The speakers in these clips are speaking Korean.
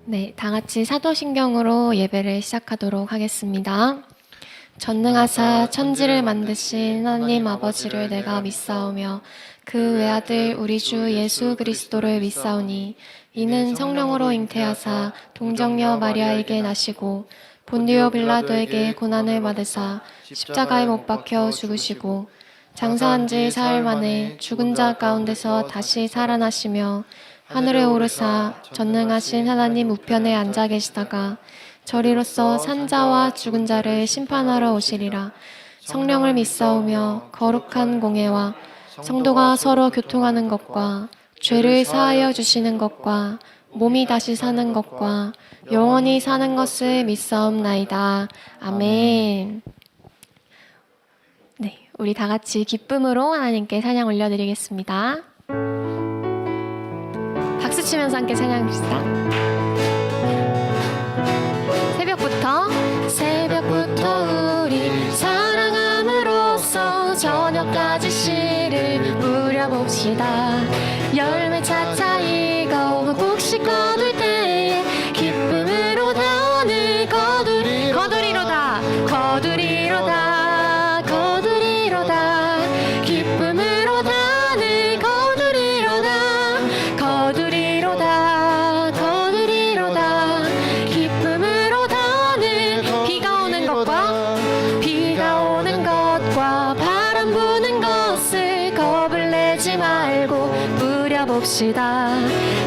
네, 다 같이 사도신경으로 예배를 시작하도록 하겠습니다. 전능하사 천지를 만드신 하나님 아버지를 내가 믿사오며 그 외아들 우리 주 예수 그리스도를 믿사오니 이는 성령으로 잉태하사 동정녀 마리아에게 나시고 본디오 빌라도에게 고난을 받으사 십자가에 못 박혀 죽으시고 장사한 지 사흘 만에 죽은 자 가운데서 다시 살아나시며 하늘에 오르사 전능하신 하나님 우편에 앉아 계시다가 저리로서 산자와 죽은 자를 심판하러 오시리라. 성령을 믿사오며 거룩한 공예와 성도가 서로 교통하는 것과 죄를 사하여 주시는 것과 몸이 다시 사는 것과 영원히 사는 것을 믿사옵나이다. 아멘. 네, 우리 다 같이 기쁨으로 하나님께 찬양 올려드리겠습니다. 박수 치면서 함께 찬양합시다. 새벽부터 우리 사랑함으로써 저녁까지 씨를 뿌려봅시다. 열매 차차 익어 곡식 거둘 때에 기쁨으로 다운을 거두리로다 기쁨으로 다운을 거두리로다 기쁨으로 다운을 비가 오는 것과 바람 부는 것을 겁을 내지 말고 뿌려봅시다.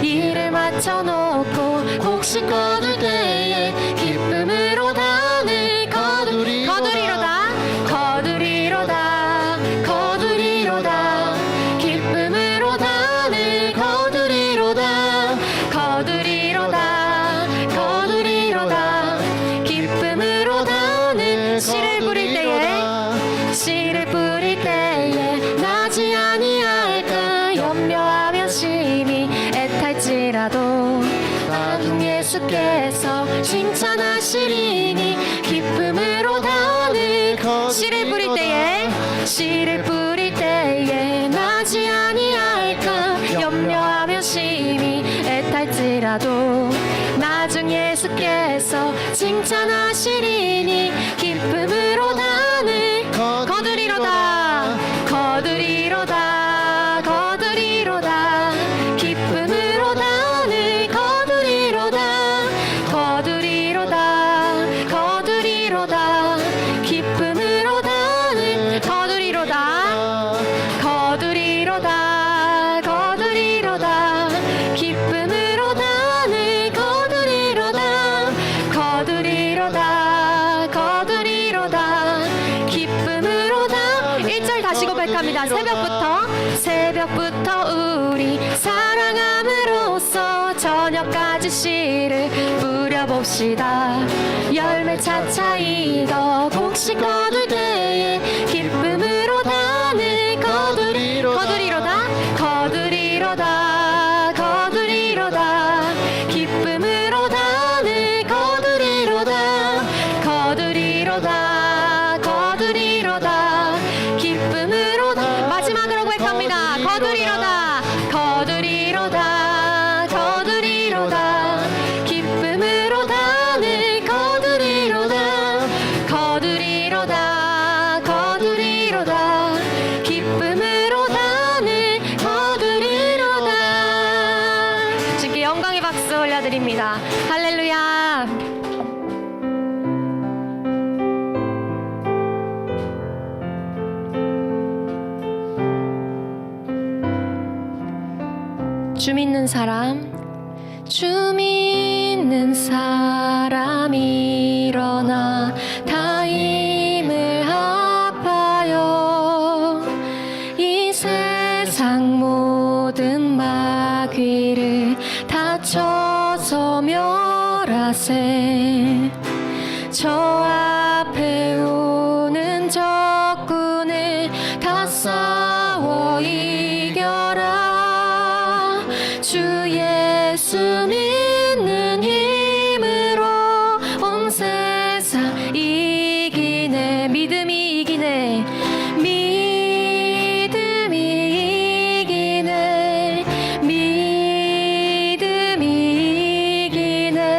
일을 마쳐놓고 곡식 거둘 때에 기쁨으로 다운을 거두리로다 기쁨으로 다운을 거두리로다 기쁨으로 다운을 씨를 뿌릴 때에 나지 아니할까 염려하며 심히 애탈지라도 나중 예수께서 칭찬하시리니 기쁨으로 다운을 씨를 뿌릴 때에 나지 아니할까 염려하며 심히 애탈지라도 나중 예수께서 칭찬하시리니 기쁨으로 다운을 거두리로다 기쁨으로 다운을 거두리로다 기쁨으로 다운을 거두리로다 기쁨으로 다운을 거두리로다 기쁨으로 다 1절 다시 고백합니다. 새벽부터 우리 사랑함으로써 저녁까지 씨를 뿌려봅시다. 열매 차차 익어 곡식 거둘 때에 기쁨으로 다운을 거두리로다 기쁨으로 다운을 거두리로다 기쁨으로 마지막으로 고백합니다. 거두리로다 기쁨으로 다운을 거두리로다 기쁨으로 다운을 거두리로다. 주께 영광의 박수 올려드립니다. 할렐루야. 주 믿는 사람 일어나 다 힘을 합하여 이 세상 모든 마귀를 다쳐서 멸하세. 저 앞에 오는 적군을 다 싸워 이겨라. 주 예수 믿는 힘으로 온 세상 이기네. 믿음이 이기네. 믿음이 이기네.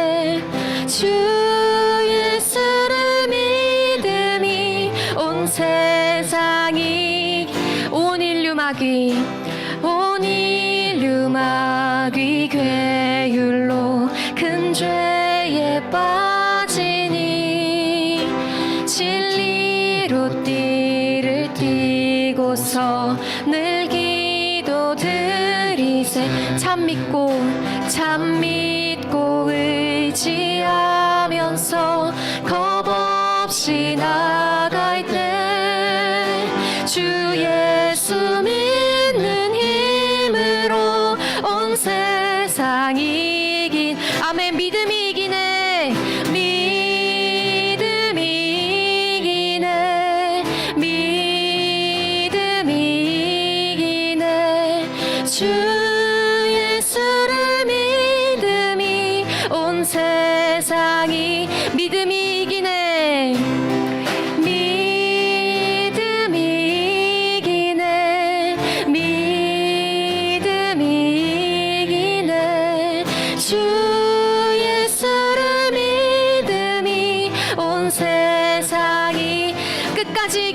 이 괴율로 큰 죄에 빠지니 진리로 띠를 띠고서 늘 기도드리세. 참 믿고 의지하면서 겁 없이 나갈 때 주 예수 믿는 힘으로 온 세상 이긴. 아멘. 믿음이 이기네. 믿음이 이기네. 믿음이 이기네. 주 예수를 믿음이 온 세상이. 믿음이 이기네. 믿음이 이기네. 믿음이 이기네. 주 예수를 믿음이 온 세상이. 끝까지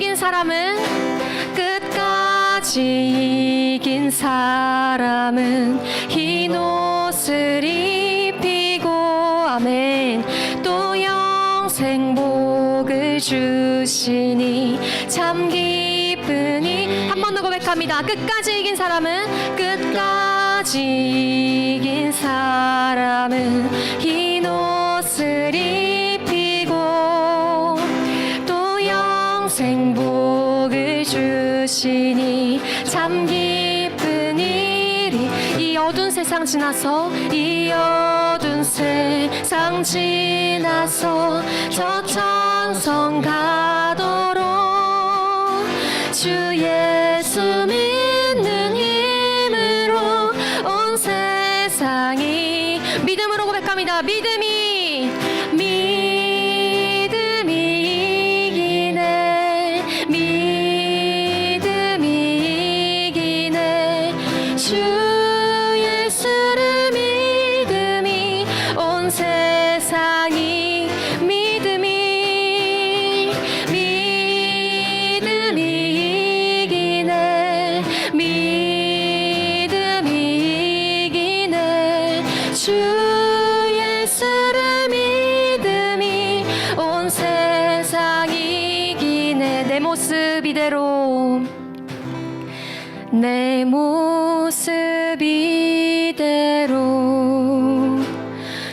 이긴 사람은 흰 옷을 입히고 아멘 또 영생복을 주시니 참 기쁘니. 한 번 더 고백합니다. 끝까지 이긴 사람은 흰 옷을 입히고 또 영생복을 주시니 참 기쁜 일이. 이 어두운 세상 지나서 저 천성 가도록 주 예수 믿는 힘으로 온 세상이. 믿음으로 고백합니다. 믿음이 이기네. 믿음이 이기네. 주 예수를 믿음이 온 세상이. 믿음이 이기네. 믿음이 이기네. 주 예수를 믿음이 온 세상이 이기네. 내 모습 이대로 내 모습 이대로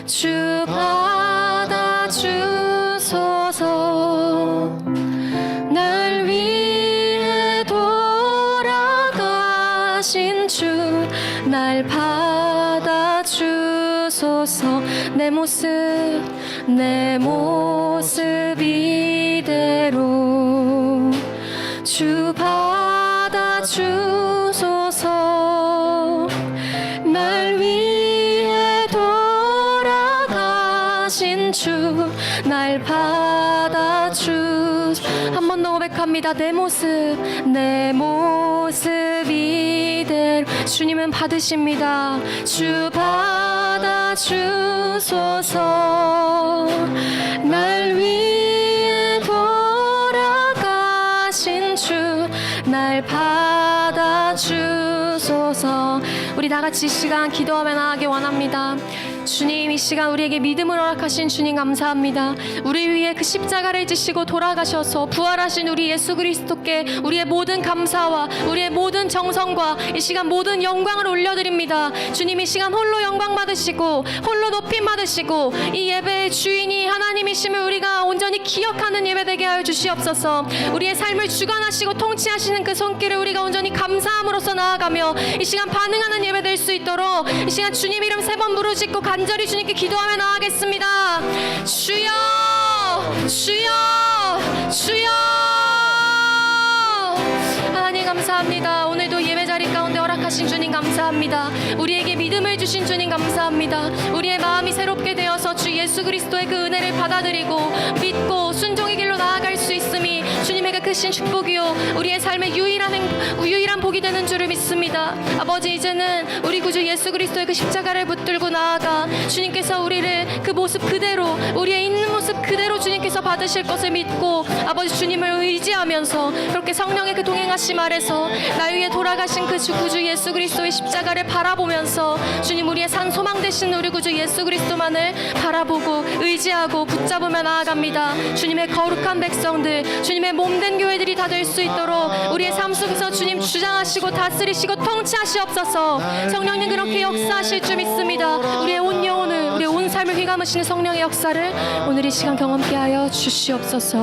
주 받아주소서. 날 위해 돌아가신 주 날 받아주소서. 내 모습 이대로 주 받아주소서. 날 위해 돌아가신 주 날 받아주소서. 한 번 더 고백합니다. 내 모습 이대로. 주님은 받으십니다. 주 받아주소서. 날 위해 돌아가신 주 날 받아주소서. 우리 다같이 이 시간 기도하며 나아가기 원합니다. 주님, 이 시간 우리에게 믿음을 허락하신 주님 감사합니다. 우리 위해 그 십자가를 지시고 돌아가셔서 부활하신 우리 예수 그리스도께 우리의 모든 감사와 우리의 모든 정성과 이 시간 모든 영광을 올려드립니다. 주님, 이 시간 홀로 영광 받으시고 홀로 높임 받으시고 이 예배의 주인이 하나님이심을 우리가 온전히 기억하는 예배 되게 하여 주시옵소서. 우리의 삶을 주관하시고 통치하시는 그 손길을 우리가 온전히 감사함으로써 나아가며 이 시간 반응하는 예배 될 수 있도록 이 시간 주님 이름 3번 부르짖고 간절히 주님께 기도하며 나아가겠습니다. 주여, 주여, 주여. 하나님 감사합니다. 오늘도 예배 자리 가운데 허락하신 주님 감사합니다. 우리에게 믿음을 주신 주님 감사합니다. 우리의 마음이 새롭게 되어서 주 예수 그리스도의 그 은혜를 받아들이고 믿고 순종의 길로 나아갈 수 있음이 주님에게 그 크신 축복이요 우리의 삶의 유일한 복이 되는 줄을 믿습니다. 아버지, 이제는 우리 구주 예수 그리스도의 그 십자가를 붙들고 나아가 주님께서 우리를 그 모습 그대로, 우리의 있는 모습 그대로 주님께서 받으실 것을 믿고 아버지 주님을 의지하면서 그렇게 성령의 그 동행하심 아래서 나 위에 돌아가신 그 구주 예수 그리스도의 십자가를 바라보면서 주님, 우리의 산 소망 되신 우리 구주 예수 그리스도만을 바라보고 의지하고 붙잡으며 나아갑니다. 주님의 거룩한 백성들, 주님의 몸된 교회들이 다 될 수 있도록 우리의 삶 속에서 주님 주장하시고 다스리시고 통치하시옵소서. 성령님 그렇게 역사하실 줄 믿습니다. 우리의 온 영혼을, 우리의 온 삶을 휘감으시는 성령의 역사를 오늘 이 시간 경험케 하여 주시옵소서.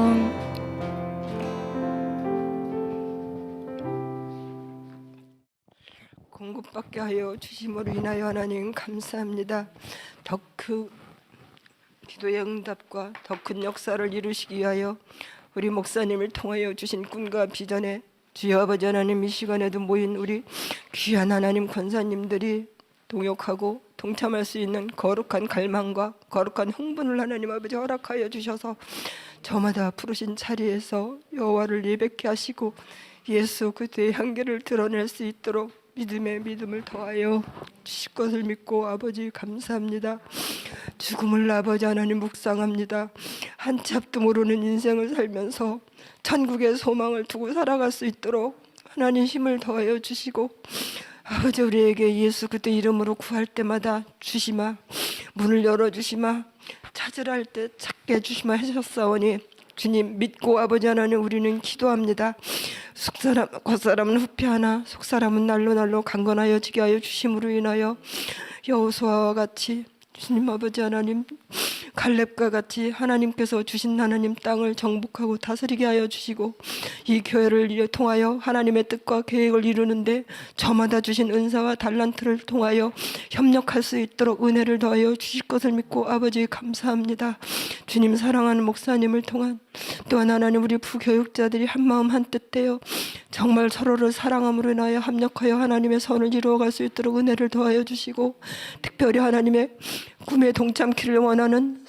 공급받게 하여 주심으로 인하여 하나님 감사합니다. 더 큰 기도의 응답과 더 큰 역사를 이루시기 위하여 우리 목사님을 통하여 주신 꿈과 비전에 주여 아버지 하나님, 이 시간에도 모인 우리 귀한 하나님 권사님들이 동역하고 동참할 수 있는 거룩한 갈망과 거룩한 흥분을 하나님 아버지 허락하여 주셔서 저마다 부르신 자리에서 여호와를 예배케 하시고 예수 그리스도의 향기를 드러낼 수 있도록 믿음에 믿음을 더하여 주실 것을 믿고 아버지 감사합니다. 죽음을 아버지 하나님 묵상합니다. 한 치 앞도 모르는 인생을 살면서 천국의 소망을 두고 살아갈 수 있도록 하나님 힘을 더하여 주시고 아버지, 우리에게 예수 그리스도 이름으로 구할 때마다 주시마, 문을 열어주시마, 찾으라 할 때 찾게 해주시마 하셨사오니 주님 믿고 아버지 하나님 우리는 기도합니다. 속사람 겉사람은 후피하나 속사람은 날로 강건하여 지게 하여 주심으로 인하여 여호수아와 같이 주님 아버지 하나님 갈렙과 같이 하나님께서 주신 하나님 땅을 정복하고 다스리게 하여 주시고 이 교회를 통하여 하나님의 뜻과 계획을 이루는데 저마다 주신 은사와 달란트를 통하여 협력할 수 있도록 은혜를 더하여 주실 것을 믿고 아버지 감사합니다. 주님 사랑하는 목사님을 통한 또한 하나님 우리 부교육자들이 한마음 한뜻 되어 정말 서로를 사랑함으로 인하여 합력하여 하나님의 선을 이루어갈 수 있도록 은혜를 더하여 주시고 특별히 하나님의 꿈에 동참키를 원하는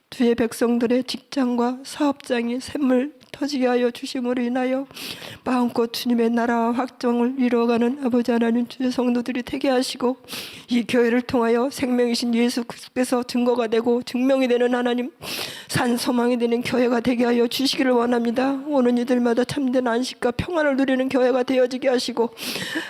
주의 백성들의 직장과 사업장이 샘물 터지게 하여 주심으로 인하여 마음껏 주님의 나라와 확정을 이루어가는 아버지 하나님 주의 성도들이 되게 하시고 이 교회를 통하여 생명이신 예수 그리스도께서 증거가 되고 증명이 되는 하나님 산 소망이 되는 교회가 되게 하여 주시기를 원합니다. 오는 이들마다 참된 안식과 평안을 누리는 교회가 되어지게 하시고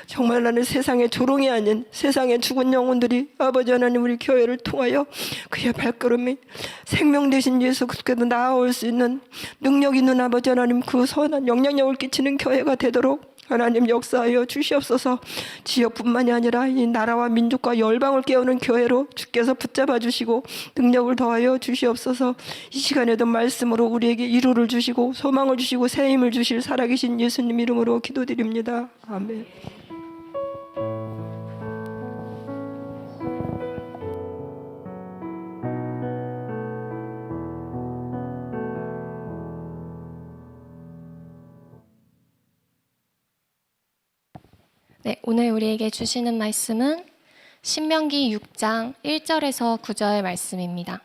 정말 나는 세상의 조롱이 아닌 세상의 죽은 영혼들이 아버지 하나님 우리 교회를 통하여 그의 발걸음이 생명 되신 예수 그리스도께도 나아올 수 있는 능력 있는 아버지 하나님 그 선한 영향력을 끼치는 교회가 되도록 하나님 역사하여 주시옵소서. 지역뿐만이 아니라 이 나라와 민족과 열방을 깨우는 교회로 주께서 붙잡아 주시고 능력을 더하여 주시옵소서. 이 시간에도 말씀으로 우리에게 위로를 주시고 소망을 주시고 새 힘을 주실 살아계신 예수님 이름으로 기도드립니다. 아멘. 네, 오늘 우리에게 주시는 말씀은 신명기 6장 1절에서 9절 말씀입니다.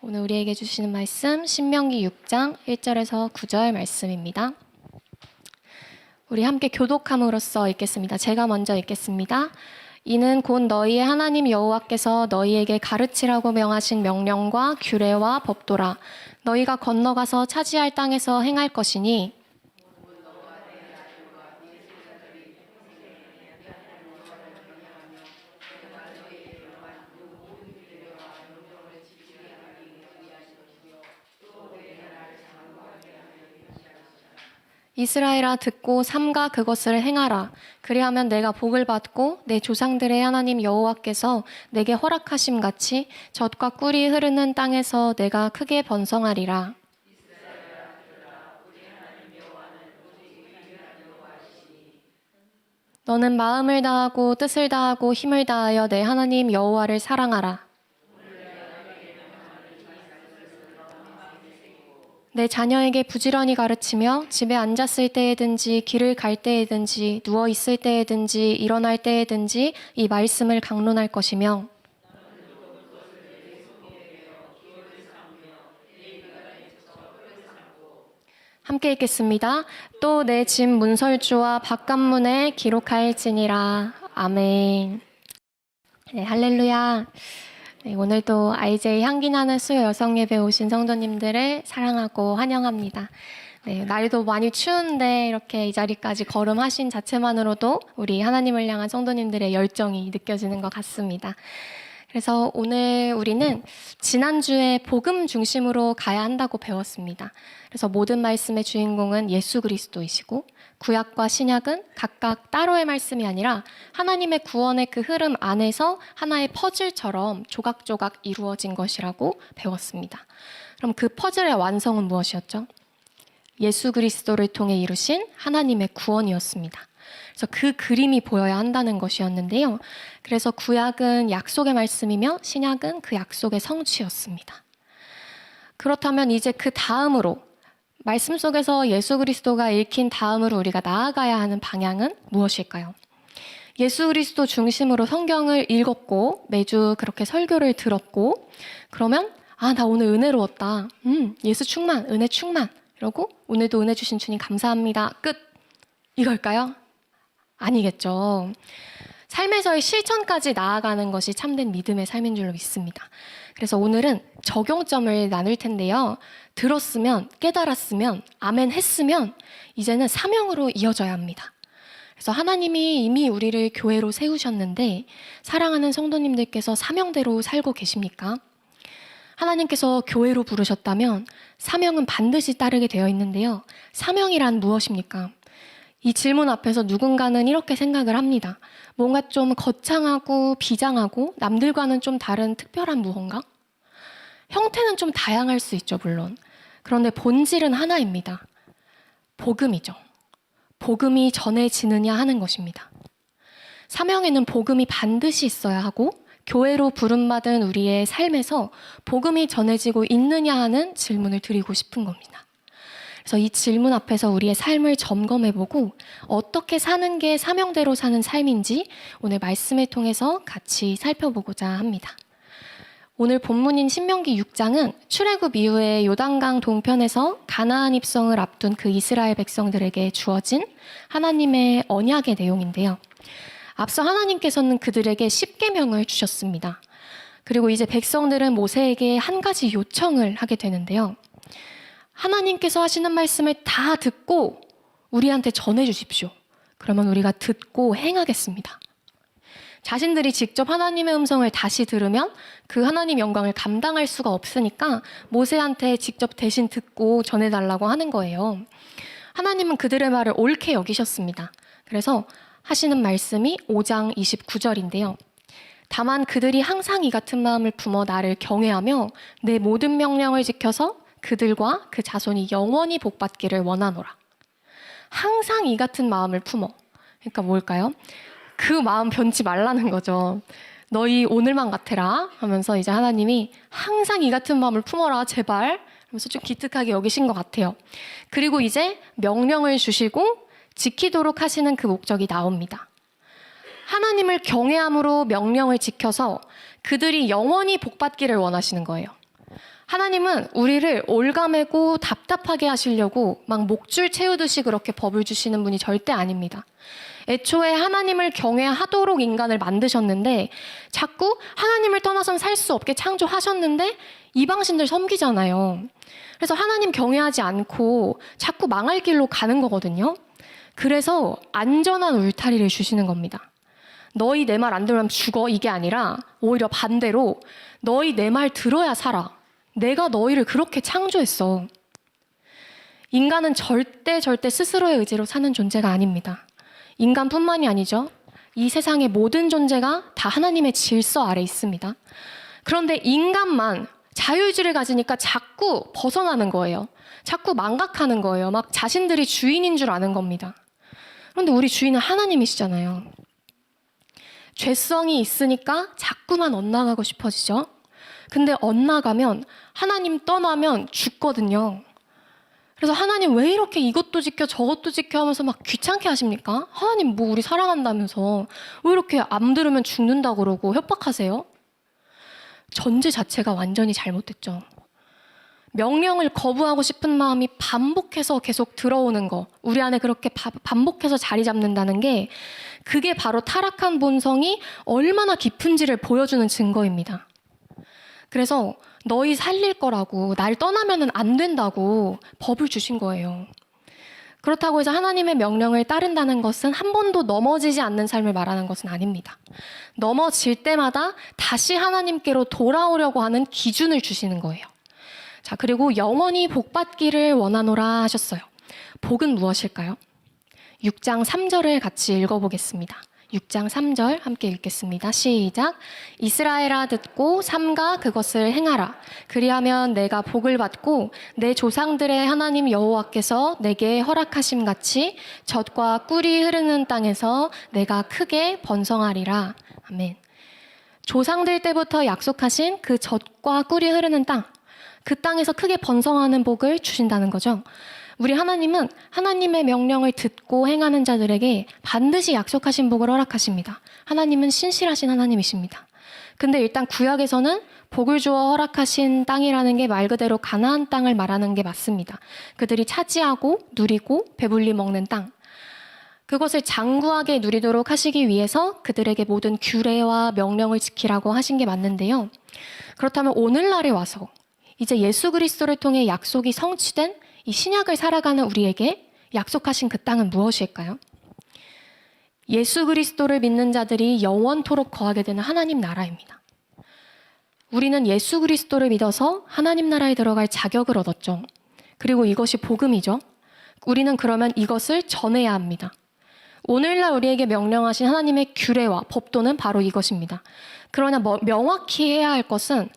오늘 우리에게 주시는 말씀 신명기 6장 1절에서 9절 말씀입니다. 우리 함께 교독함으로써 읽겠습니다. 제가 먼저 읽겠습니다. 이는 곧 너희의 하나님 여호와께서 너희에게 가르치라고 명하신 명령과 규례와 법도라. 너희가 건너가서 차지할 땅에서 행할 것이니 이스라엘아 듣고 삼가 그것을 행하라. 그리하면 내가 복을 받고 내 조상들의 하나님 여호와께서 내게 허락하심 같이 젖과 꿀이 흐르는 땅에서 내가 크게 번성하리라. 너는 마음을 다하고 뜻을 다하고 힘을 다하여 내 하나님 여호와를 사랑하라. 내 자녀에게 부지런히 가르치며 집에 앉았을 때에든지 길을 갈 때에든지 누워 있을 때에든지 일어날 때에든지 이 말씀을 강론할 것이며 함께 읽겠습니다. 또 내 집 문설주와 바깥문에 기록하일지니라. 아멘. 네, 할렐루야. 네, 오늘도 IJ 향기나는 수요 여성예배 오신 성도님들을 사랑하고 환영합니다. 네, 날도 많이 추운데 이렇게 이 자리까지 걸음하신 자체만으로도 우리 하나님을 향한 성도님들의 열정이 느껴지는 것 같습니다. 그래서 오늘 우리는 지난주에 복음 중심으로 가야 한다고 배웠습니다. 그래서 모든 말씀의 주인공은 예수 그리스도이시고 구약과 신약은 각각 따로의 말씀이 아니라 하나님의 구원의 그 흐름 안에서 하나의 퍼즐처럼 조각조각 이루어진 것이라고 배웠습니다. 그럼 그 퍼즐의 완성은 무엇이었죠? 예수 그리스도를 통해 이루신 하나님의 구원이었습니다. 그래서 그 그림이 보여야 한다는 것이었는데요. 그래서 구약은 약속의 말씀이며 신약은 그 약속의 성취였습니다. 그렇다면 이제 그 다음으로 말씀 속에서 예수 그리스도가 읽힌 다음으로 우리가 나아가야 하는 방향은 무엇일까요? 예수 그리스도 중심으로 성경을 읽었고 매주 그렇게 설교를 들었고 그러면 나 오늘 은혜로웠다. 예수 충만, 은혜 충만. 이러고 오늘도 은혜 주신 주님 감사합니다. 끝. 이걸까요? 아니겠죠. 삶에서의 실천까지 나아가는 것이 참된 믿음의 삶인 줄로 믿습니다. 그래서 오늘은 적용점을 나눌 텐데요. 들었으면, 깨달았으면, 아멘 했으면 이제는 사명으로 이어져야 합니다. 그래서 하나님이 이미 우리를 교회로 세우셨는데 사랑하는 성도님들께서 사명대로 살고 계십니까? 하나님께서 교회로 부르셨다면 사명은 반드시 따르게 되어 있는데요. 사명이란 무엇입니까? 이 질문 앞에서 누군가는 이렇게 생각을 합니다. 뭔가 좀 거창하고 비장하고 남들과는 좀 다른 특별한 무언가? 형태는 좀 다양할 수 있죠, 물론. 그런데 본질은 하나입니다. 복음이죠. 복음이 전해지느냐 하는 것입니다. 사명에는 복음이 반드시 있어야 하고 교회로 부름받은 우리의 삶에서 복음이 전해지고 있느냐 하는 질문을 드리고 싶은 겁니다. 그래서 이 질문 앞에서 우리의 삶을 점검해보고 어떻게 사는 게 사명대로 사는 삶인지 오늘 말씀을 통해서 같이 살펴보고자 합니다. 오늘 본문인 신명기 6장은 출애굽 이후에 요단강 동편에서 가나안 입성을 앞둔 그 이스라엘 백성들에게 주어진 하나님의 언약의 내용인데요. 앞서 하나님께서는 그들에게 10계명을 주셨습니다. 그리고 이제 백성들은 모세에게 한 가지 요청을 하게 되는데요. 하나님께서 하시는 말씀을 다 듣고 우리한테 전해주십시오. 그러면 우리가 듣고 행하겠습니다. 자신들이 직접 하나님의 음성을 다시 들으면 그 하나님 영광을 감당할 수가 없으니까 모세한테 직접 대신 듣고 전해달라고 하는 거예요. 하나님은 그들의 말을 옳게 여기셨습니다. 그래서 하시는 말씀이 5장 29절인데요. 다만 그들이 항상 이 같은 마음을 품어 나를 경외하며 내 모든 명령을 지켜서 그들과 그 자손이 영원히 복받기를 원하노라. 항상 이 같은 마음을 품어. 그러니까 뭘까요? 그 마음 변치 말라는 거죠. 너희 오늘만 같아라 하면서 이제 하나님이 항상 이 같은 마음을 품어라 제발 하면서 좀 기특하게 여기신 것 같아요. 그리고 이제 명령을 주시고 지키도록 하시는 그 목적이 나옵니다. 하나님을 경외함으로 명령을 지켜서 그들이 영원히 복받기를 원하시는 거예요. 하나님은 우리를 올가매고 답답하게 하시려고 막 목줄 채우듯이 그렇게 법을 주시는 분이 절대 아닙니다. 애초에 하나님을 경외하도록 인간을 만드셨는데 자꾸 하나님을 떠나선 살 수 없게 창조하셨는데 이방신들 섬기잖아요. 그래서 하나님 경외하지 않고 자꾸 망할 길로 가는 거거든요. 그래서 안전한 울타리를 주시는 겁니다. 너희 내 말 안 들으면 죽어 이게 아니라 오히려 반대로 너희 내 말 들어야 살아. 내가 너희를 그렇게 창조했어. 인간은 절대 스스로의 의지로 사는 존재가 아닙니다. 인간뿐만이 아니죠. 이 세상의 모든 존재가 다 하나님의 질서 아래 있습니다. 그런데 인간만 자유의지를 가지니까 자꾸 벗어나는 거예요. 자꾸 망각하는 거예요. 막 자신들이 주인인 줄 아는 겁니다. 그런데 우리 주인은 하나님이시잖아요. 죄성이 있으니까 자꾸만 엇나가고 싶어지죠. 근데 엇나가면 하나님 떠나면 죽거든요. 그래서 하나님 왜 이렇게 이것도 지켜 저것도 지켜 하면서 막 귀찮게 하십니까? 하나님 뭐 우리 사랑한다면서 왜 이렇게 안 들으면 죽는다고 그러고 협박하세요? 전제 자체가 완전히 잘못됐죠. 명령을 거부하고 싶은 마음이 반복해서 계속 들어오는 거, 우리 안에 그렇게 반복해서 자리 잡는다는 게 그게 바로 타락한 본성이 얼마나 깊은지를 보여주는 증거입니다. 그래서 너희 살릴 거라고, 날 떠나면 안 된다고 법을 주신 거예요. 그렇다고 해서 하나님의 명령을 따른다는 것은 한 번도 넘어지지 않는 삶을 말하는 것은 아닙니다. 넘어질 때마다 다시 하나님께로 돌아오려고 하는 기준을 주시는 거예요. 자, 그리고 영원히 복받기를 원하노라 하셨어요. 복은 무엇일까요? 6장 3절을 같이 읽어보겠습니다. 6장 3절 함께 읽겠습니다. 시작. 이스라엘아 듣고 삼가 그것을 행하라. 그리하면 내가 복을 받고 내 조상들의 하나님 여호와께서 내게 허락하심 같이 젖과 꿀이 흐르는 땅에서 내가 크게 번성하리라. 아멘. 조상들 때부터 약속하신 그 젖과 꿀이 흐르는 땅, 그 땅에서 크게 번성하는 복을 주신다는 거죠. 우리 하나님은 하나님의 명령을 듣고 행하는 자들에게 반드시 약속하신 복을 허락하십니다. 하나님은 신실하신 하나님이십니다. 근데 일단 구약에서는 복을 주어 허락하신 땅이라는 게 말 그대로 가나안 땅을 말하는 게 맞습니다. 그들이 차지하고 누리고 배불리 먹는 땅. 그것을 장구하게 누리도록 하시기 위해서 그들에게 모든 규례와 명령을 지키라고 하신 게 맞는데요. 그렇다면 오늘날에 와서 이제 예수 그리스도를 통해 약속이 성취된 이 신약을 살아가는 우리에게 약속하신 그 땅은 무엇일까요? 예수 그리스도를 믿는 자들이 영원토록 거하게 되는 하나님 나라입니다. 우리는 예수 그리스도를 믿어서 하나님 나라에 들어갈 자격을 얻었죠. 그리고 이것이 복음이죠. 우리는 그러면 이것을 전해야 합니다. 오늘날 우리에게 명령하신 하나님의 규례와 법도는 바로 이것입니다. 그러나 명확히 해야 할 것은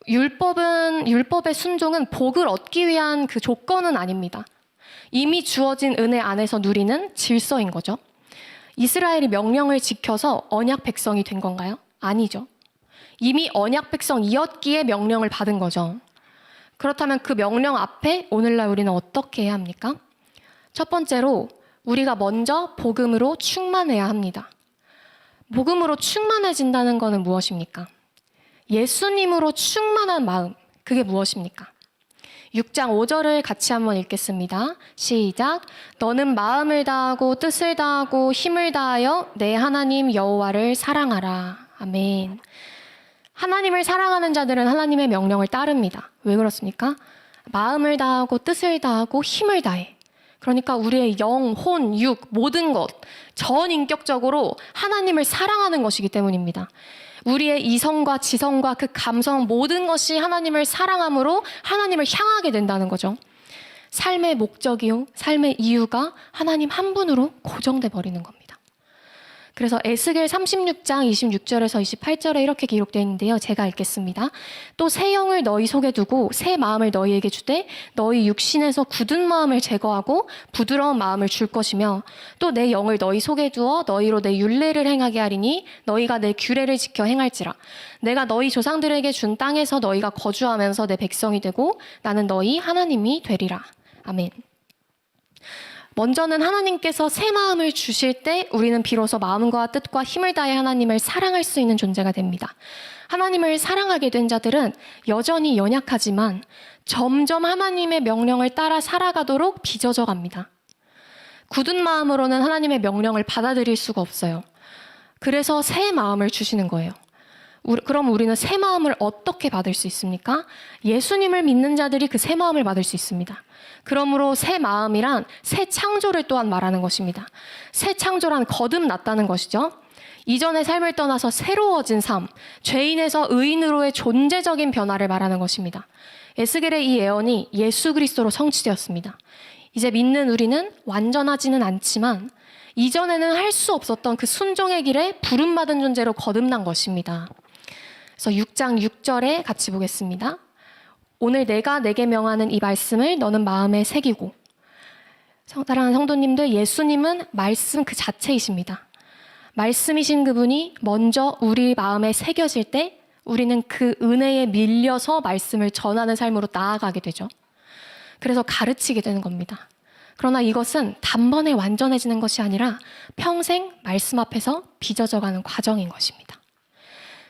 율법의 순종은 복을 얻기 위한 그 조건은 아닙니다. 이미 주어진 은혜 안에서 누리는 질서인 거죠. 이스라엘이 명령을 지켜서 언약 백성이 된 건가요? 아니죠. 이미 언약 백성이었기에 명령을 받은 거죠. 그렇다면 그 명령 앞에 오늘날 우리는 어떻게 해야 합니까? 첫 번째로 우리가 먼저 복음으로 충만해야 합니다. 복음으로 충만해진다는 것은 무엇입니까? 예수님으로 충만한 마음, 그게 무엇입니까? 6장 5절을 같이 한번 읽겠습니다. 시작. 너는 마음을 다하고 뜻을 다하고 힘을 다하여 내 하나님 여호와를 사랑하라. 아멘. 하나님을 사랑하는 자들은 하나님의 명령을 따릅니다. 왜 그렇습니까? 마음을 다하고 뜻을 다하고 힘을 다해. 그러니까 우리의 영, 혼, 육, 모든 것, 전인격적으로 하나님을 사랑하는 것이기 때문입니다. 우리의 이성과 지성과 그 감성 모든 것이 하나님을 사랑함으로 하나님을 향하게 된다는 거죠. 삶의 목적이요, 삶의 이유가 하나님 한 분으로 고정돼 버리는 겁니다. 그래서 에스겔 36장 26절에서 28절에 이렇게 기록되어 있는데요. 제가 읽겠습니다. 또 새 영을 너희 속에 두고 새 마음을 너희에게 주되 너희 육신에서 굳은 마음을 제거하고 부드러운 마음을 줄 것이며 또 내 영을 너희 속에 두어 너희로 내 율례를 행하게 하리니 너희가 내 규례를 지켜 행할지라. 내가 너희 조상들에게 준 땅에서 너희가 거주하면서 내 백성이 되고 나는 너희 하나님이 되리라. 아멘. 먼저는 하나님께서 새 마음을 주실 때 우리는 비로소 마음과 뜻과 힘을 다해 하나님을 사랑할 수 있는 존재가 됩니다. 하나님을 사랑하게 된 자들은 여전히 연약하지만 점점 하나님의 명령을 따라 살아가도록 빚어져 갑니다. 굳은 마음으로는 하나님의 명령을 받아들일 수가 없어요. 그래서 새 마음을 주시는 거예요. 그럼 우리는 새 마음을 어떻게 받을 수 있습니까? 예수님을 믿는 자들이 그 새 마음을 받을 수 있습니다. 그러므로 새 마음이란 새 창조를 또한 말하는 것입니다. 새 창조란 거듭났다는 것이죠. 이전의 삶을 떠나서 새로워진 삶, 죄인에서 의인으로의 존재적인 변화를 말하는 것입니다. 에스겔의 이 예언이 예수 그리스도로 성취되었습니다. 이제 믿는 우리는 완전하지는 않지만 이전에는 할 수 없었던 그 순종의 길에 부름받은 존재로 거듭난 것입니다. 그래서 6장 6절에 같이 보겠습니다. 오늘 내가 내게 명하는 이 말씀을 너는 마음에 새기고. 사랑하는 성도님들, 예수님은 말씀 그 자체이십니다. 말씀이신 그분이 먼저 우리 마음에 새겨질 때 우리는 그 은혜에 밀려서 말씀을 전하는 삶으로 나아가게 되죠. 그래서 가르치게 되는 겁니다. 그러나 이것은 단번에 완전해지는 것이 아니라 평생 말씀 앞에서 빚어져가는 과정인 것입니다.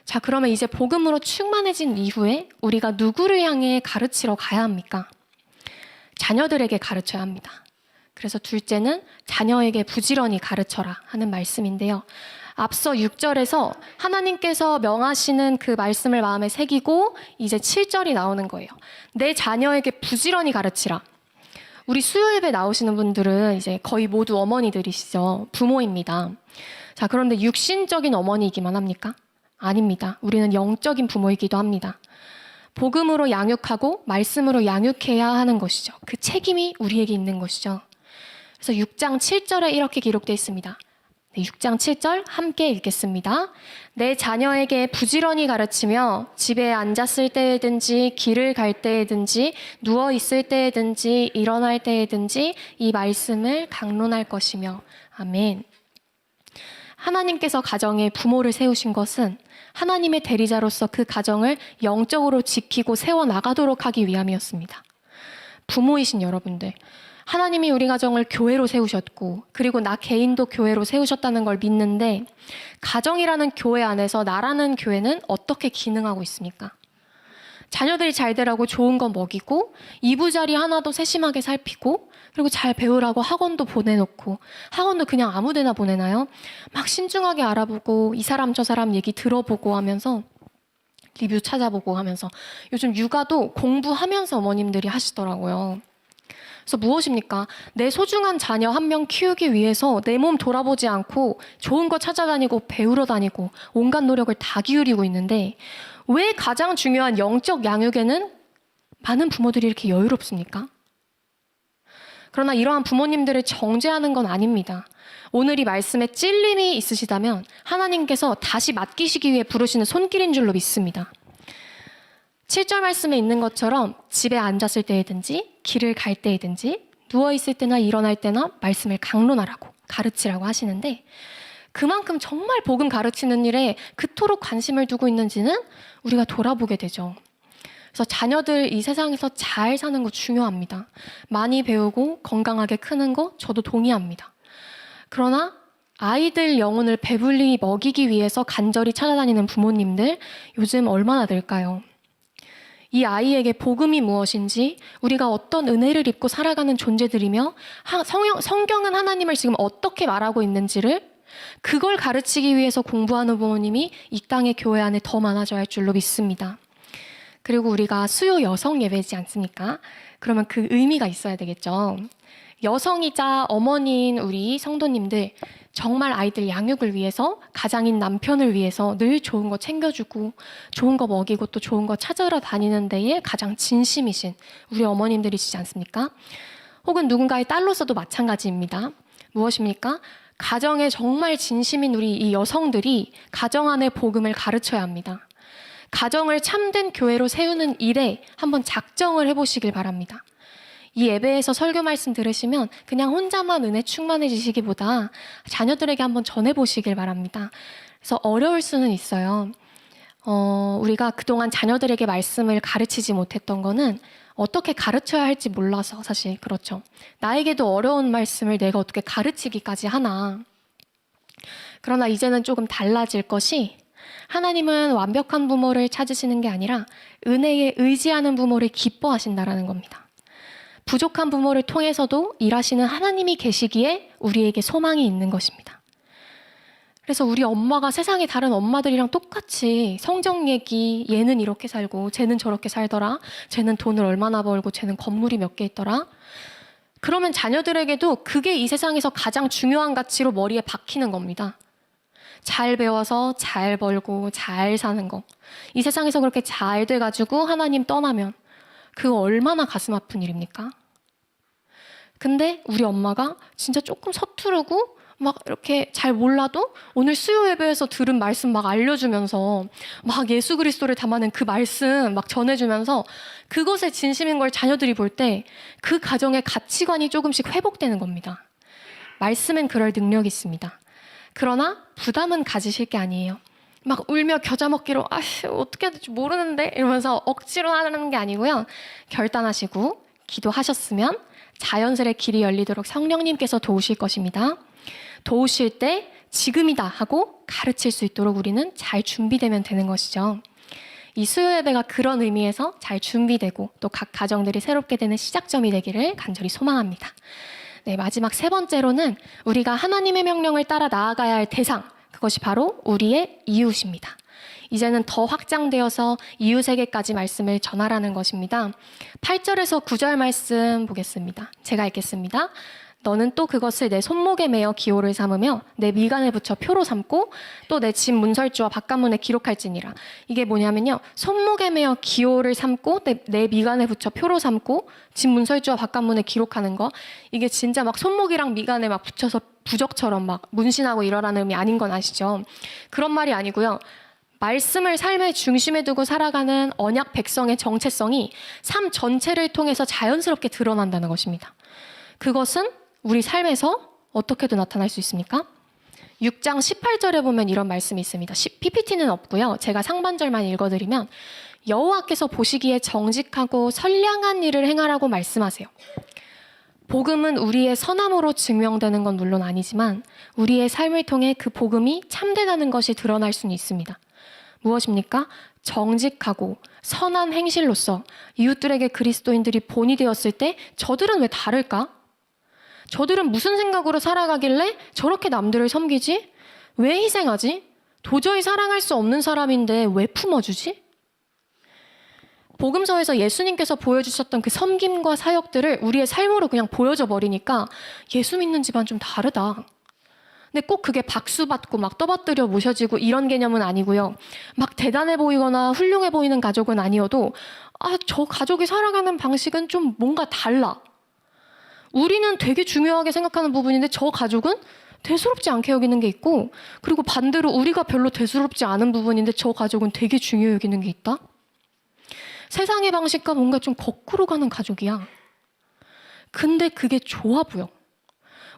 자, 그러면 이제 복음으로 충만해진 이후에 우리가 누구를 향해 가르치러 가야 합니까? 자녀들에게 가르쳐야 합니다. 그래서 둘째는 자녀에게 부지런히 가르쳐라 하는 말씀인데요. 앞서 6절에서 하나님께서 명하시는 그 말씀을 마음에 새기고 이제 7절이 나오는 거예요. 내 자녀에게 부지런히 가르치라. 우리 수요 예배 나오시는 분들은 이제 거의 모두 어머니들이시죠. 부모입니다. 자, 그런데 육신적인 어머니이기만 합니까? 아닙니다. 우리는 영적인 부모이기도 합니다. 복음으로 양육하고 말씀으로 양육해야 하는 것이죠. 그 책임이 우리에게 있는 것이죠. 그래서 6장 7절에 이렇게 기록되어 있습니다. 네, 6장 7절 함께 읽겠습니다. 내 자녀에게 부지런히 가르치며 집에 앉았을 때에든지 길을 갈 때에든지 누워 있을 때에든지 일어날 때에든지 이 말씀을 강론할 것이며. 아멘. 하나님께서 가정에 부모를 세우신 것은 하나님의 대리자로서 그 가정을 영적으로 지키고 세워나가도록 하기 위함이었습니다. 부모이신 여러분들, 하나님이 우리 가정을 교회로 세우셨고 그리고 나 개인도 교회로 세우셨다는 걸 믿는데 가정이라는 교회 안에서 나라는 교회는 어떻게 기능하고 있습니까? 자녀들이 잘 되라고 좋은 거 먹이고 이부자리 하나도 세심하게 살피고 그리고 잘 배우라고 학원도 보내놓고 학원도 그냥 아무 데나 보내나요? 막 신중하게 알아보고 이 사람 저 사람 얘기 들어보고 하면서 리뷰 찾아보고 하면서 요즘 육아도 공부하면서 어머님들이 하시더라고요. 그래서 무엇입니까? 내 소중한 자녀 한 명 키우기 위해서 내 몸 돌아보지 않고 좋은 거 찾아다니고 배우러 다니고 온갖 노력을 다 기울이고 있는데 왜 가장 중요한 영적 양육에는 많은 부모들이 이렇게 여유롭습니까? 그러나 이러한 부모님들을 정죄하는 건 아닙니다. 오늘 이 말씀에 찔림이 있으시다면 하나님께서 다시 맡기시기 위해 부르시는 손길인 줄로 믿습니다. 7절 말씀에 있는 것처럼 집에 앉았을 때이든지 길을 갈 때이든지 누워있을 때나 일어날 때나 말씀을 강론하라고 가르치라고 하시는데 그만큼 정말 복음 가르치는 일에 그토록 관심을 두고 있는지는 우리가 돌아보게 되죠. 그래서 자녀들 이 세상에서 잘 사는 거 중요합니다. 많이 배우고 건강하게 크는 거 저도 동의합니다. 그러나 아이들 영혼을 배불리 먹이기 위해서 간절히 찾아다니는 부모님들 요즘 얼마나 될까요? 이 아이에게 복음이 무엇인지 우리가 어떤 은혜를 입고 살아가는 존재들이며 성경은 하나님을 지금 어떻게 말하고 있는지를 그걸 가르치기 위해서 공부하는 부모님이 이 땅의 교회 안에 더 많아져야 할 줄로 믿습니다. 그리고 우리가 수요 여성 예배지 않습니까? 그러면 그 의미가 있어야 되겠죠. 여성이자 어머니인 우리 성도님들 정말 아이들 양육을 위해서 가장인 남편을 위해서 늘 좋은 거 챙겨주고 좋은 거 먹이고 또 좋은 거 찾으러 다니는 데에 가장 진심이신 우리 어머님들이시지 않습니까? 혹은 누군가의 딸로서도 마찬가지입니다. 무엇입니까? 가정에 정말 진심인 우리 이 여성들이 가정 안의 복음을 가르쳐야 합니다. 가정을 참된 교회로 세우는 일에 한번 작정을 해보시길 바랍니다. 이 예배에서 설교 말씀 들으시면 그냥 혼자만 은혜 충만해지시기보다 자녀들에게 한번 전해보시길 바랍니다. 그래서 어려울 수는 있어요. 우리가 그동안 자녀들에게 말씀을 가르치지 못했던 거는 어떻게 가르쳐야 할지 몰라서 사실 그렇죠. 나에게도 어려운 말씀을 내가 어떻게 가르치기까지 하나. 그러나 이제는 조금 달라질 것이 하나님은 완벽한 부모를 찾으시는 게 아니라 은혜에 의지하는 부모를 기뻐하신다라는 겁니다. 부족한 부모를 통해서도 일하시는 하나님이 계시기에 우리에게 소망이 있는 것입니다. 그래서 우리 엄마가 세상의 다른 엄마들이랑 똑같이 성경 얘기, 얘는 이렇게 살고 쟤는 저렇게 살더라, 쟤는 돈을 얼마나 벌고 쟤는 건물이 몇 개 있더라. 그러면 자녀들에게도 그게 이 세상에서 가장 중요한 가치로 머리에 박히는 겁니다. 잘 배워서 잘 벌고 잘 사는 거. 이 세상에서 그렇게 잘 돼가지고 하나님 떠나면 그거 얼마나 가슴 아픈 일입니까? 근데 우리 엄마가 진짜 조금 서투르고 막 이렇게 잘 몰라도 오늘 수요 예배에서 들은 말씀 막 알려주면서 막 예수 그리스도를 담아낸 그 말씀 막 전해주면서 그것에 진심인 걸 자녀들이 볼 때 그 가정의 가치관이 조금씩 회복되는 겁니다. 말씀은 그럴 능력이 있습니다. 그러나 부담은 가지실 게 아니에요. 막 울며 겨자 먹기로 어떻게 해야 될지 모르는데 이러면서 억지로 하는 게 아니고요. 결단하시고 기도하셨으면 자연스레 길이 열리도록 성령님께서 도우실 것입니다. 도우실 때 지금이다 하고 가르칠 수 있도록 우리는 잘 준비되면 되는 것이죠. 이 수요 예배가 그런 의미에서 잘 준비되고 또 각 가정들이 새롭게 되는 시작점이 되기를 간절히 소망합니다. 네, 마지막 세 번째로는 우리가 하나님의 명령을 따라 나아가야 할 대상, 그것이 바로 우리의 이웃입니다. 이제는 더 확장되어서 이웃에게까지 말씀을 전하라는 것입니다. 8절에서 9절 말씀 보겠습니다. 제가 읽겠습니다. 너는 또 그것을 내 손목에 매어 기호를 삼으며 내 미간에 붙여 표로 삼고 또 내 집 문설주와 바깥문에 기록할지니라. 이게 뭐냐면요. 손목에 매어 기호를 삼고 내 미간에 붙여 표로 삼고 집 문설주와 바깥문에 기록하는 거. 이게 진짜 막 손목이랑 미간에 막 붙여서 부적처럼 막 문신하고 이러라는 의미 아닌 건 아시죠? 그런 말이 아니고요. 말씀을 삶의 중심에 두고 살아가는 언약 백성의 정체성이 삶 전체를 통해서 자연스럽게 드러난다는 것입니다. 그것은 우리 삶에서 어떻게도 나타날 수 있습니까? 6장 18절에 보면 이런 말씀이 있습니다. PPT는 없고요. 제가 상반절만 읽어드리면 여호와께서 보시기에 정직하고 선량한 일을 행하라고 말씀하세요. 복음은 우리의 선함으로 증명되는 건 물론 아니지만 우리의 삶을 통해 그 복음이 참되다는 것이 드러날 수는 있습니다. 무엇입니까? 정직하고 선한 행실로서 이웃들에게 그리스도인들이 본이 되었을 때 저들은 왜 다를까? 저들은 무슨 생각으로 살아가길래 저렇게 남들을 섬기지? 왜 희생하지? 도저히 사랑할 수 없는 사람인데 왜 품어주지? 복음서에서 예수님께서 보여주셨던 그 섬김과 사역들을 우리의 삶으로 그냥 보여져 버리니까 예수 믿는 집안 좀 다르다. 근데 꼭 그게 박수 받고 막 떠받들여 모셔지고 이런 개념은 아니고요. 막 대단해 보이거나 훌륭해 보이는 가족은 아니어도 저 가족이 살아가는 방식은 좀 뭔가 달라. 우리는 되게 중요하게 생각하는 부분인데 저 가족은 대수롭지 않게 여기는 게 있고 그리고 반대로 우리가 별로 대수롭지 않은 부분인데 저 가족은 되게 중요히 여기는 게 있다. 세상의 방식과 뭔가 좀 거꾸로 가는 가족이야. 근데 그게 좋아 보여.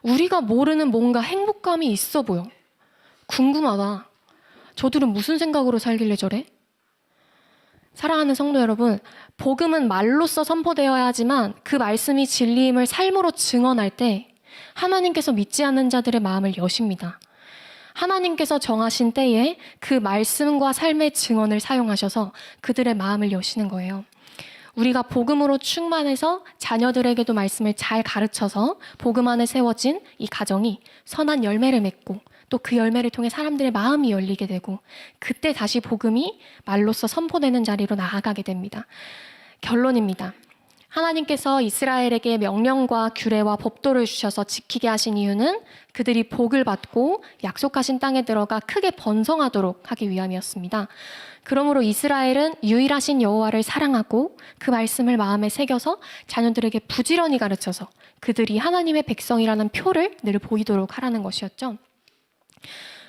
우리가 모르는 뭔가 행복감이 있어 보여. 궁금하다. 저들은 무슨 생각으로 살길래 저래? 사랑하는 성도 여러분, 복음은 말로써 선포되어야 하지만 그 말씀이 진리임을 삶으로 증언할 때 하나님께서 믿지 않는 자들의 마음을 여십니다. 하나님께서 정하신 때에 그 말씀과 삶의 증언을 사용하셔서 그들의 마음을 여시는 거예요. 우리가 복음으로 충만해서 자녀들에게도 말씀을 잘 가르쳐서 복음 안에 세워진 이 가정이 선한 열매를 맺고 또 그 열매를 통해 사람들의 마음이 열리게 되고 그때 다시 복음이 말로써 선포되는 자리로 나아가게 됩니다. 결론입니다. 하나님께서 이스라엘에게 명령과 규례와 법도를 주셔서 지키게 하신 이유는 그들이 복을 받고 약속하신 땅에 들어가 크게 번성하도록 하기 위함이었습니다. 그러므로 이스라엘은 유일하신 여호와를 사랑하고 그 말씀을 마음에 새겨서 자녀들에게 부지런히 가르쳐서 그들이 하나님의 백성이라는 표를 늘 보이도록 하라는 것이었죠.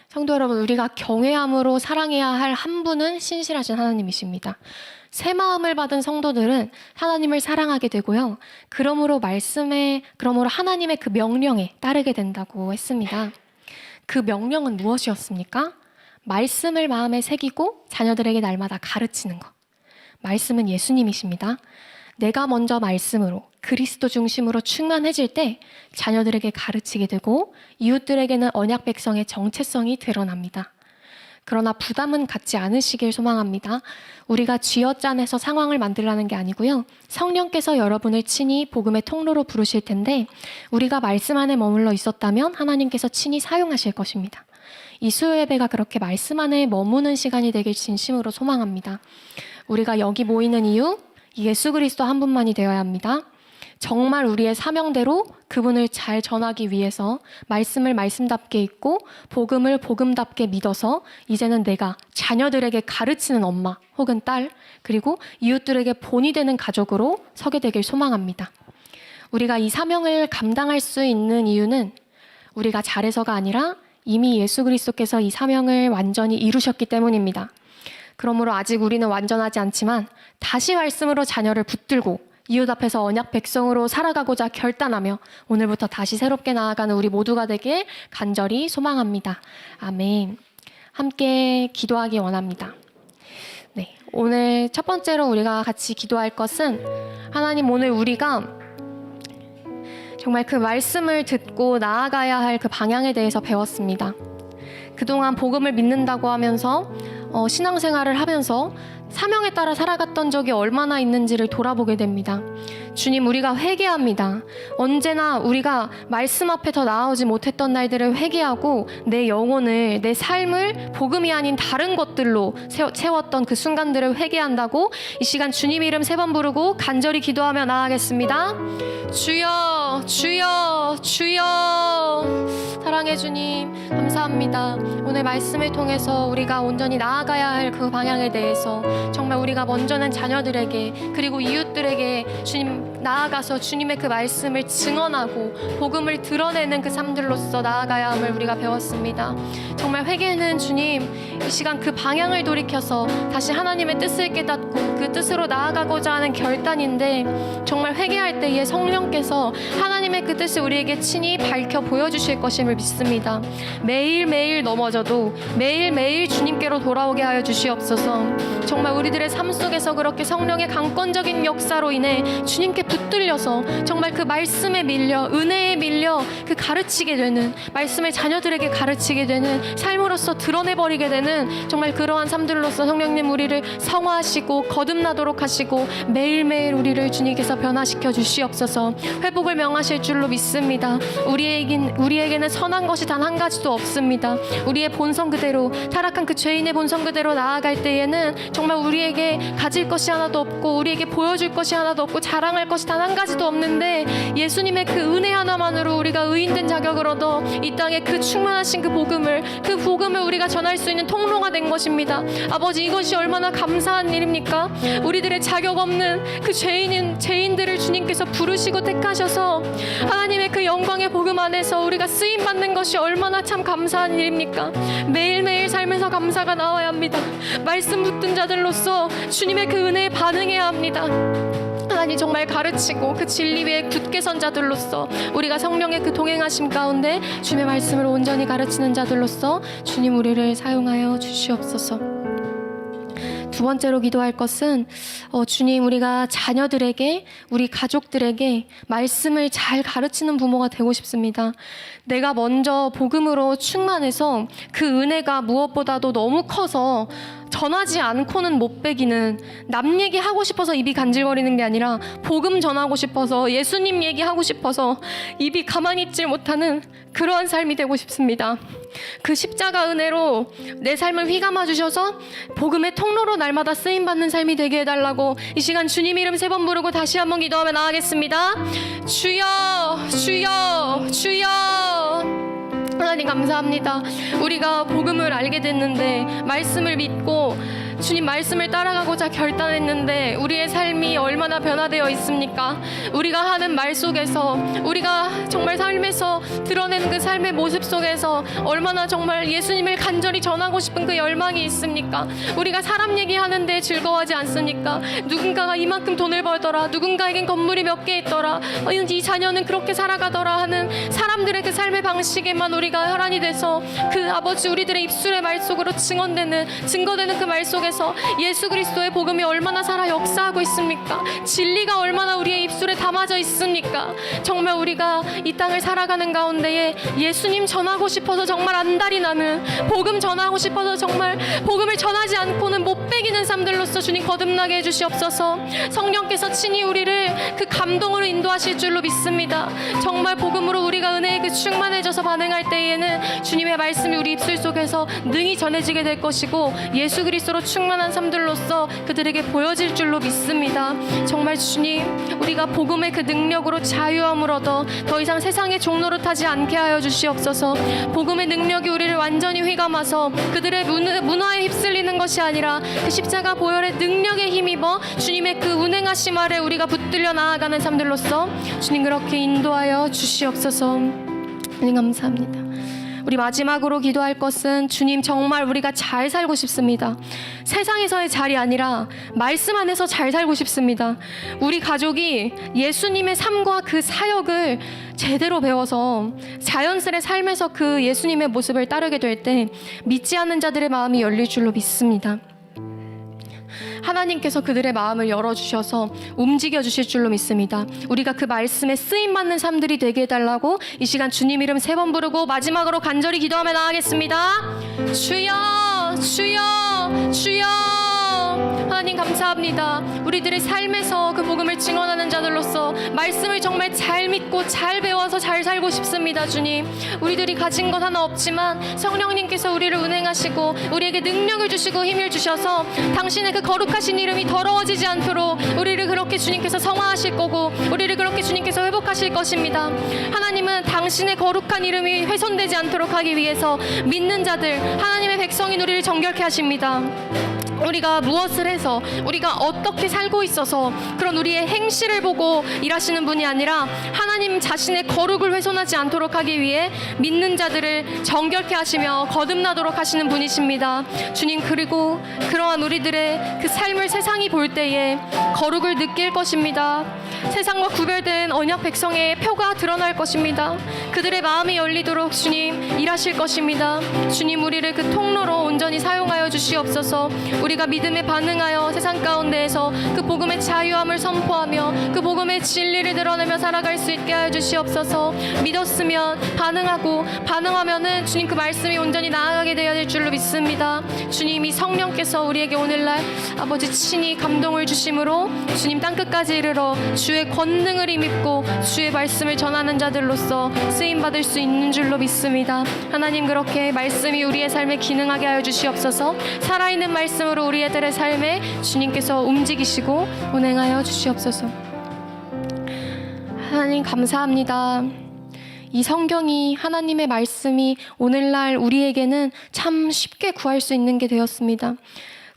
성도 여러분, 우리가 경외함으로 사랑해야 할 한 분은 신실하신 하나님이십니다. 새 마음을 받은 성도들은 하나님을 사랑하게 되고요. 그러므로 하나님의 그 명령에 따르게 된다고 했습니다. 그 명령은 무엇이었습니까? 말씀을 마음에 새기고 자녀들에게 날마다 가르치는 것. 말씀은 예수님이십니다. 내가 먼저 말씀으로 그리스도 중심으로 충만해질 때 자녀들에게 가르치게 되고 이웃들에게는 언약 백성의 정체성이 드러납니다. 그러나 부담은 갖지 않으시길 소망합니다. 우리가 쥐어짜내서 상황을 만들라는 게 아니고요. 성령께서 여러분을 친히 복음의 통로로 부르실 텐데 우리가 말씀 안에 머물러 있었다면 하나님께서 친히 사용하실 것입니다. 이 수요 예배가 그렇게 말씀 안에 머무는 시간이 되길 진심으로 소망합니다. 우리가 여기 모이는 이유, 예수 그리스도 한 분만이 되어야 합니다. 정말 우리의 사명대로 그분을 잘 전하기 위해서 말씀을 말씀답게 읽고 복음을 복음답게 믿어서 이제는 내가 자녀들에게 가르치는 엄마 혹은 딸 그리고 이웃들에게 본이 되는 가족으로 서게 되길 소망합니다. 우리가 이 사명을 감당할 수 있는 이유는 우리가 잘해서가 아니라 이미 예수 그리스도께서 이 사명을 완전히 이루셨기 때문입니다. 그러므로 아직 우리는 완전하지 않지만 다시 말씀으로 자녀를 붙들고 이웃 앞에서 언약 백성으로 살아가고자 결단하며 오늘부터 다시 새롭게 나아가는 우리 모두가 되길 간절히 소망합니다. 아멘. 함께 기도하기 원합니다. 네, 오늘 첫 번째로 우리가 같이 기도할 것은 하나님, 오늘 우리가 정말 그 말씀을 듣고 나아가야 할 그 방향에 대해서 배웠습니다. 그동안 복음을 믿는다고 하면서 신앙생활을 하면서 사명에 따라 살아갔던 적이 얼마나 있는지를 돌아보게 됩니다. 주님, 우리가 회개합니다. 언제나 우리가 말씀 앞에 더 나아오지 못했던 날들을 회개하고 내 영혼을, 내 삶을 복음이 아닌 다른 것들로 채웠던 그 순간들을 회개한다고 이 시간 주님 이름 3번 부르고 간절히 기도하며 나아가겠습니다. 주여, 주여, 주여. 사랑해 주님, 감사합니다. 오늘 말씀을 통해서 우리가 온전히 나아가야 할 그 방향에 대해서 정말 우리가 먼저는 자녀들에게 그리고 이웃들에게 주님 나아가서 주님의 그 말씀을 증언하고 복음을 드러내는 그 삶들로서 나아가야 함을 우리가 배웠습니다. 정말 회개는 주님 이 시간 그 방향을 돌이켜서 다시 하나님의 뜻을 깨닫고 그 뜻으로 나아가고자 하는 결단인데, 정말 회개할 때에 성령께서 하나님의 그 뜻을 우리에게 친히 밝혀 보여주실 것임을 믿습니다. 매일매일 넘어져도 매일매일 주님께로 돌아오게 하여 주시옵소서. 정말 우리들의 삶 속에서 그렇게 성령의 강권적인 역사로 인해 주님께 붙들려서 정말 그 말씀에 밀려, 은혜에 밀려 그 가르치게 되는, 말씀을 자녀들에게 가르치게 되는 삶으로서 드러내버리게 되는 정말 그러한 삶들로서 성령님 우리를 성화하시고 거듭나도록 하시고 매일매일 우리를 주님께서 변화시켜 주시옵소서. 회복을 명하실 줄로 믿습니다. 우리에게는 선한 것이 단 한 가지도 없습니다. 우리의 본성 그대로, 타락한 그 죄인의 본성 그대로 나아갈 때에는 정말 우리에게 가질 것이 하나도 없고 우리에게 보여줄 것이 하나도 없고 자랑할 것이 단 한 가지도 없는데, 예수님의 그 은혜 하나만으로 우리가 의인된 자격을 얻어 이 땅에 그 충만하신 그 복음을 우리가 전할 수 있는 통로가 된 것입니다. 아버지, 이것이 얼마나 감사한 일입니까? 우리들의 자격 없는 그 죄인들을 주님께서 부르시고 택하셔서 하나님의 그 영광의 복음 안에서 우리가 쓰임 받는 것이 얼마나 참 감사한 일입니까? 매일매일 살면서 감사가 나와야 합니다. 말씀 붙든 자들로서 주님의 그 은혜에 반응해야 합니다. 하나님 정말 가르치고 그 진리 위에 굳게 선 자들로서 우리가 성령의 그 동행하심 가운데 주님의 말씀을 온전히 가르치는 자들로서 주님 우리를 사용하여 주시옵소서. 두 번째로 기도할 것은 주님, 우리가 자녀들에게, 우리 가족들에게 말씀을 잘 가르치는 부모가 되고 싶습니다. 내가 먼저 복음으로 충만해서 그 은혜가 무엇보다도 너무 커서 전하지 않고는 못 배기는, 남 얘기하고 싶어서 입이 간질거리는 게 아니라 복음 전하고 싶어서, 예수님 얘기하고 싶어서 입이 가만히 있질 못하는 그러한 삶이 되고 싶습니다. 그 십자가 은혜로 내 삶을 휘감아 주셔서 복음의 통로로 날마다 쓰임받는 삶이 되게 해달라고 이 시간 주님 이름 3번 부르고 다시 한번 기도하며 나아가겠습니다. 주여, 주여, 주여. 하나님 감사합니다. 우리가 복음을 알게 됐는데, 말씀을 믿고 주님 말씀을 따라가고자 결단했는데 우리의 삶이 얼마나 변화되어 있습니까? 우리가 하는 말 속에서, 우리가 정말 삶에서 드러내는 그 삶의 모습 속에서 얼마나 정말 예수님을 간절히 전하고 싶은 그 열망이 있습니까? 우리가 사람 얘기하는데 즐거워하지 않습니까? 누군가가 이만큼 돈을 벌더라, 누군가에겐 건물이 몇 개 있더라, 이 자녀는 그렇게 살아가더라 하는 사람들의 그 삶의 방식에만 우리가 혈안이 돼서 그 아버지 우리들의 입술의 말 속으로 증거되는 그 말 속에서 예수 그리스도의 복음이 얼마나 살아 역사하고 있습니까? 진리가 얼마나 우리의 입술에 담아져 있습니까? 정말 우리가 이 땅을 살아가는 가운데에 예수님 전하고 싶어서 정말 안달이 나는, 복음 전하고 싶어서 정말 복음을 전하지 않고는 못 배기는 삶들로서 주님 거듭나게 해주시옵소서. 성령께서 친히 우리를 그 감동으로 인도하실 줄로 믿습니다. 정말 복음으로 우리가 은혜에 그 충만해져서 반응할 때에는 주님의 말씀이 우리 입술 속에서 능히 전해지게 될 것이고 예수 그리스도로 충만한 삶들로서 그들에게 보여질 줄로 믿습니다. 정말 주님, 우리가 복음의 그 능력으로 자유함을 얻어 더 이상 세상의 종로로 타지 않게 하여 주시옵소서. 복음의 능력이 우리를 완전히 휘감아서 그들의 문화에 휩쓸리는 것이 아니라 그 십자가 보혈의 능력에 힘입어 주님의 그 운행하심 아래 우리가 붙들려 나아가는 삶들로서 주님 그렇게 인도하여 주시옵소서. 주님 감사합니다. 우리 마지막으로 기도할 것은 주님, 정말 우리가 잘 살고 싶습니다. 세상에서의 잘이 아니라 말씀 안에서 잘 살고 싶습니다. 우리 가족이 예수님의 삶과 그 사역을 제대로 배워서 자연스레 삶에서 그 예수님의 모습을 따르게 될 때 믿지 않는 자들의 마음이 열릴 줄로 믿습니다. 하나님께서 그들의 마음을 열어주셔서 움직여 주실 줄로 믿습니다. 우리가 그 말씀에 쓰임받는 삶들이 되게 해달라고 이 시간 주님 이름 3번 부르고 마지막으로 간절히 기도하며 나아가겠습니다. 주여, 주여, 주여. 하나님 감사합니다. 우리들의 삶에서 그 복음을 증언하는 자들로서 말씀을 정말 잘 믿고 잘 배워서 잘 살고 싶습니다. 주님, 우리들이 가진 것 하나 없지만 성령님께서 우리를 운행하시고 우리에게 능력을 주시고 힘을 주셔서 당신의 그 거룩하신 이름이 더러워지지 않도록 우리를 그렇게 주님께서 성화하실 거고 우리를 그렇게 주님께서 회복하실 것입니다. 하나님은 당신의 거룩한 이름이 훼손되지 않도록 하기 위해서 믿는 자들, 하나님의 백성인 우리를 정결케 하십니다. 우리가 무엇을 해서 우리가 어떻게 살고 있어서 그런 우리의 행실을 보고 일하시는 분이 아니라 하나님 자신의 거룩을 훼손하지 않도록 하기 위해 믿는 자들을 정결케 하시며 거듭나도록 하시는 분이십니다. 주님, 그리고 그러한 우리들의 그 삶을 세상이 볼 때에 거룩을 느낄 것입니다. 세상과 구별된 언약 백성의 표가 드러날 것입니다. 그들의 마음이 열리도록 주님 일하실 것입니다. 주님, 우리를 그 통로로 온전히 사용하여 주시옵소서. 우리가 믿음에 반응하여 세상 가운데에서 그 복음의 자유함을 선포하며 그 복음의 진리를 드러내며 살아갈 수 있게 하여 주시옵소서. 믿었으면 반응하고 반응하면은 주님 그 말씀이 온전히 나아가게 되어야 될 줄로 믿습니다. 주님이 성령께서 우리에게 오늘날 아버지 친히 감동을 주심으로 주님 땅끝까지 이르러 주의 권능을 힘입고 주의 말씀을 전하는 자들로서 쓰임받을 수 있는 줄로 믿습니다. 하나님, 그렇게 말씀이 우리의 삶에 기능하게 하여 주시옵소서. 살아있는 말씀으로 우리들의 삶에 주님께서 움직이시고 운행하여 주시옵소서. 하나님 감사합니다. 이 성경이, 하나님의 말씀이 오늘날 우리에게는 참 쉽게 구할 수 있는 게 되었습니다.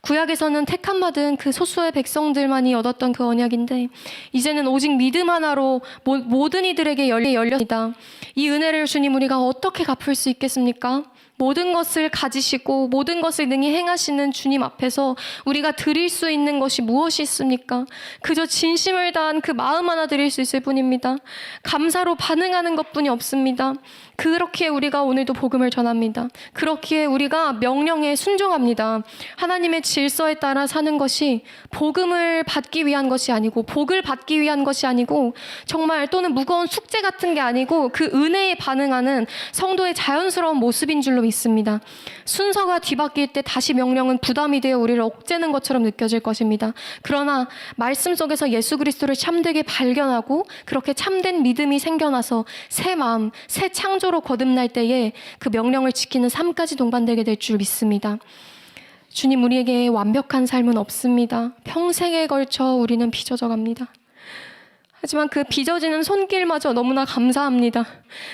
구약에서는 택함받은 그 소수의 백성들만이 얻었던 그 언약인데 이제는 오직 믿음 하나로 모든 이들에게 열렸습니다. 이 은혜를 주님, 우리가 어떻게 갚을 수 있겠습니까? 모든 것을 가지시고 모든 것을 능히 행하시는 주님 앞에서 우리가 드릴 수 있는 것이 무엇이 있습니까? 그저 진심을 다한 그 마음 하나 드릴 수 있을 뿐입니다. 감사로 반응하는 것뿐이 없습니다. 그렇기에 우리가 오늘도 복음을 전합니다. 그렇기에 우리가 명령에 순종합니다. 하나님의 질서에 따라 사는 것이 복음을 받기 위한 것이 아니고 복을 받기 위한 것이 아니고 정말 또는 무거운 숙제 같은 게 아니고 그 은혜에 반응하는 성도의 자연스러운 모습인 줄로 믿습니다. 순서가 뒤바뀔 때 다시 명령은 부담이 되어 우리를 억제는 것처럼 느껴질 것입니다. 그러나 말씀 속에서 예수 그리스도를 참되게 발견하고 그렇게 참된 믿음이 생겨나서 새 마음, 새 창조로 거듭날 때에 그 명령을 지키는 삶까지 동반되게 될 줄 믿습니다. 주님, 우리에게 완벽한 삶은 없습니다. 평생에 걸쳐 우리는 빚어져 갑니다. 하지만 그 빚어지는 손길마저 너무나 감사합니다.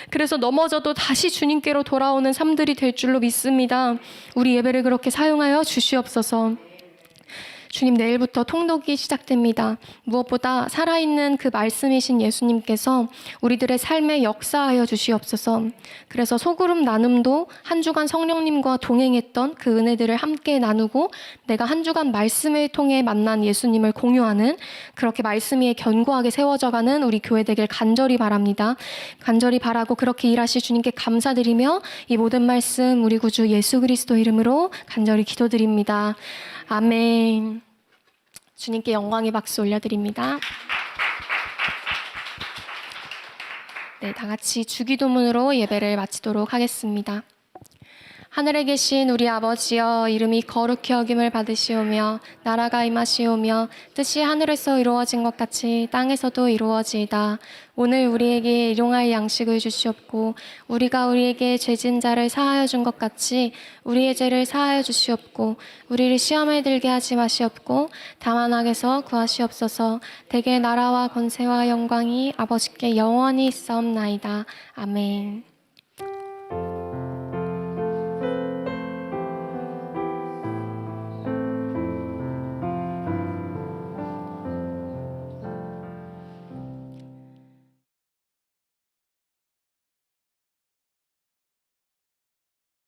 그래서 넘어져도 다시 주님께로 돌아오는 삶들이 될 줄로 믿습니다. 우리 예배를 그렇게 사용하여 주시옵소서. 주님, 내일부터 통독이 시작됩니다. 무엇보다 살아있는 그 말씀이신 예수님께서 우리들의 삶에 역사하여 주시옵소서. 그래서 소그룹 나눔도 한 주간 성령님과 동행했던 그 은혜들을 함께 나누고 내가 한 주간 말씀을 통해 만난 예수님을 공유하는, 그렇게 말씀 위에 견고하게 세워져가는 우리 교회 되길 간절히 바랍니다. 간절히 바라고 그렇게 일하실 주님께 감사드리며 이 모든 말씀 우리 구주 예수 그리스도 이름으로 간절히 기도드립니다. 아멘. 주님께 영광의 박수 올려드립니다. 네, 다 같이 주기도문으로 예배를 마치도록 하겠습니다. 하늘에 계신 우리 아버지여, 이름이 거룩히 여김을 받으시오며 나라가 임하시오며 뜻이 하늘에서 이루어진 것 같이 땅에서도 이루어지이다. 오늘 우리에게 일용할 양식을 주시옵고 우리가 우리에게 죄진 자를 사하여 준 것 같이 우리의 죄를 사하여 주시옵고 우리를 시험에 들게 하지 마시옵고 다만 악에서 구하시옵소서. 대개 나라와 권세와 영광이 아버지께 영원히 있사옵나이다. 아멘.